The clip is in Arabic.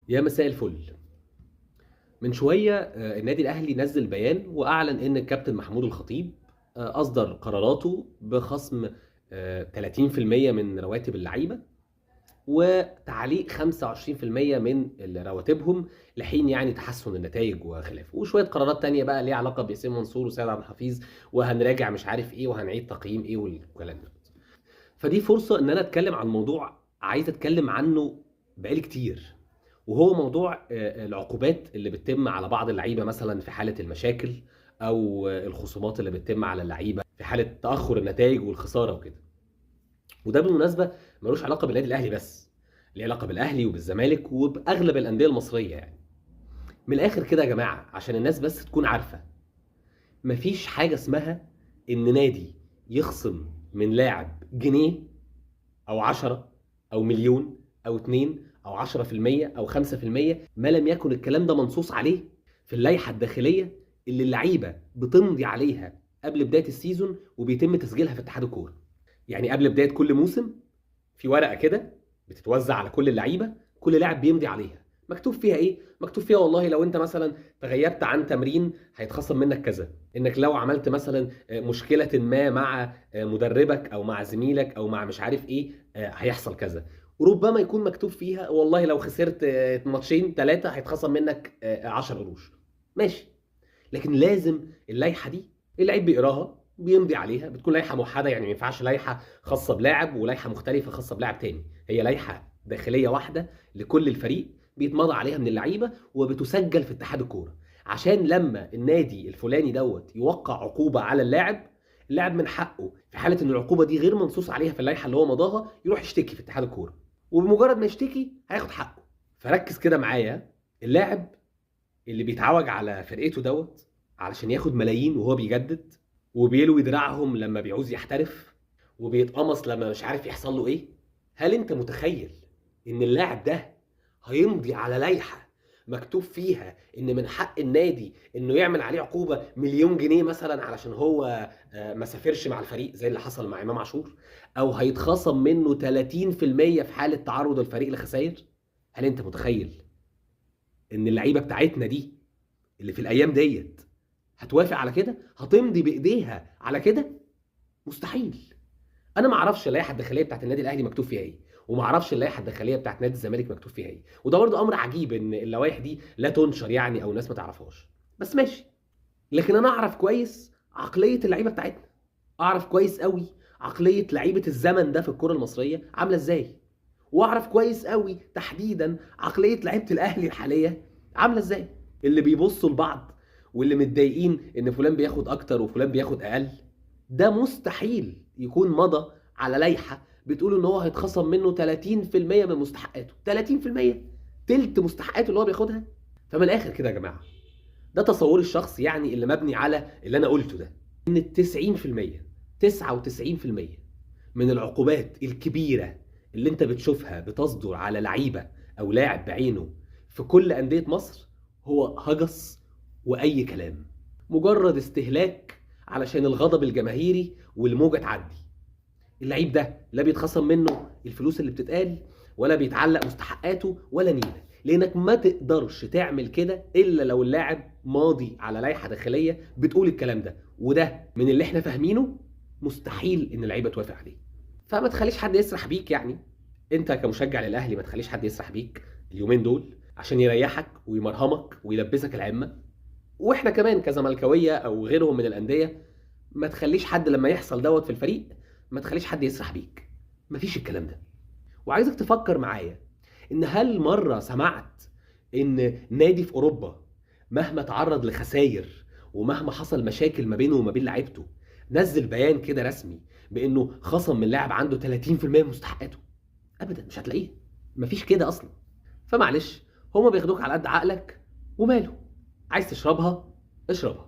يا مساء الفل. من شوية النادي الأهلي نزل بيان وأعلن إن الكابتن محمود الخطيب أصدر قراراته بخصم 30% من رواتب اللعيبة وتعليق 25% من رواتبهم لحين يعني تحسن النتائج وخلافه، وشوية قرارات تانية بقى ليها علاقة باسم منصور وسيد عبد الحفيظ، وهنراجع مش عارف إيه وهنعيد تقييم إيه والكلام ده. فدي فرصة إن أنا أتكلم عن موضوع عايز أتكلم عنه بقالي كتير، وهو موضوع العقوبات اللي بتتم على بعض اللعيبه مثلا في حاله المشاكل، او الخصومات اللي بتتم على اللعيبه في حاله تاخر النتائج والخساره وكده. وده بالمناسبه ملوش علاقه بالنادي الاهلي بس، ليه علاقه بالاهلي وبالزمالك وباغلب الانديه المصريه يعني. من الاخر كده يا جماعه عشان الناس بس تكون عارفه، مفيش حاجه اسمها ان نادي يخصم من لاعب جنيه او 10 او مليون او 2 او 10% او 5%، ما لم يكن الكلام ده منصوص عليه في اللائحه الداخليه اللي اللعيبه بتمضي عليها قبل بدايه السيزون وبيتم تسجيلها في اتحاد الكوره. يعني قبل بدايه كل موسم في ورقه كده بتتوزع على كل اللعيبه، كل لاعب بيمضي عليها، مكتوب فيها ايه؟ مكتوب فيها والله لو انت مثلا تغيبت عن تمرين هيتخصم منك كذا، انك لو عملت مثلا مشكله ما مع مدربك او مع زميلك او مع مش عارف ايه هيحصل كذا. وربما يكون مكتوب فيها والله لو خسرت ماتشين ثلاثه هيتخصم منك 10 قروش. ماشي. لكن لازم اللائحه دي اللعيب بيقراها بيمضي عليها، بتكون لائحه موحده، يعني ما ينفعش لائحه خاصه بلاعب ولائحه مختلفه خاصه بلاعب تاني، هي لائحه داخليه واحده لكل الفريق بيتمضى عليها من اللعيبه وبتسجل في اتحاد الكوره، عشان لما النادي الفلاني دوت يوقع عقوبه على اللاعب من حقه في حاله ان العقوبه دي غير منصوص عليها في اللائحه اللي هو مضاها يروح يشتكي في اتحاد الكوره، وبمجرد ما يشتكي هياخد حقه. فركز كده معايا، اللاعب اللي بيتعوج على فرقته دوت علشان ياخد ملايين وهو بيجدد، وبيلوي دراعهم لما بيعوز يحترف، وبيتقمص لما مش عارف يحصل له ايه. هل انت متخيل ان اللاعب ده هيمضي على لائحه مكتوب فيها ان من حق النادي انه يعمل عليه عقوبه مليون جنيه مثلا علشان هو ما سافرش مع الفريق زي اللي حصل مع امام عاشور، او هيتخصم منه 30% في حاله تعرض الفريق لخسائر؟ هل انت متخيل ان اللعيبه بتاعتنا دي اللي في الايام ديت هتوافق على كده؟ هتمضي بايديها على كده؟ مستحيل. انا ما اعرفش اللائحه الداخليه بتاعت النادي الاهلي مكتوب فيها ايه، وما اعرفش اللائحه الداخليه بتاعت نادي الزمالك مكتوب فيها ايه، وده برضه امر عجيب ان اللوائح دي لا تنشر يعني او الناس ما تعرفهاش. بس ماشي. لكن انا اعرف كويس عقليه اللعيبه بتاعتنا، اعرف كويس قوي عقليه لعيبه الزمن ده في الكره المصريه عامله ازاي، واعرف كويس قوي تحديدا عقليه لعيبه الاهلي الحاليه عامله ازاي، اللي بيبصوا لبعض واللي متضايقين ان فلان بياخد اكتر وفلان بياخد اقل. ده مستحيل يكون مضى على لائحه بتقول ان هو هيتخصم منه 30% من مستحقاته. 30%، تلت مستحقاته اللي هو بياخدها. فمن الاخر كده يا جماعه، ده تصوري الشخصي يعني اللي مبني على اللي انا قلته ده، ان ال 90% 99% من العقوبات الكبيره اللي انت بتشوفها بتصدر على لعيبه او لاعب بعينه في كل انديه مصر هو هجس واي كلام، مجرد استهلاك علشان الغضب الجماهيري والموجه تعدي. اللعيب ده لا بيتخصم منه الفلوس اللي بتتقال، ولا بيتعلق مستحقاته ولا نيله، لانك ما تقدرش تعمل كده الا لو اللاعب ماضي على لائحه داخليه بتقول الكلام ده، وده من اللي احنا فاهمينه مستحيل ان اللعيبه توافق عليه. فما تخليش حد يسرح بيك، يعني انت كمشجع للاهلي ما تخليش حد يسرح بيك اليومين دول عشان يريحك ويمرهمك ويلبسك العمه. واحنا كمان كزملكاويه او غيرهم من الانديه ما تخليش حد لما يحصل دوت في الفريق ما تخليش حد يسرح بيك. مفيش الكلام ده. وعايزك تفكر معايا، ان هل مره سمعت ان نادي في اوروبا مهما تعرض لخسائر ومهما حصل مشاكل ما بينه وما بين لعيبته نزل بيان كده رسمي بانه خصم من لاعب عنده 30% من مستحقاته؟ ابدا، مش هتلاقيه. مفيش كده اصلا. فمعلش، هما بياخدوك على قد عقلك وماله. عايز تشربها اشربها.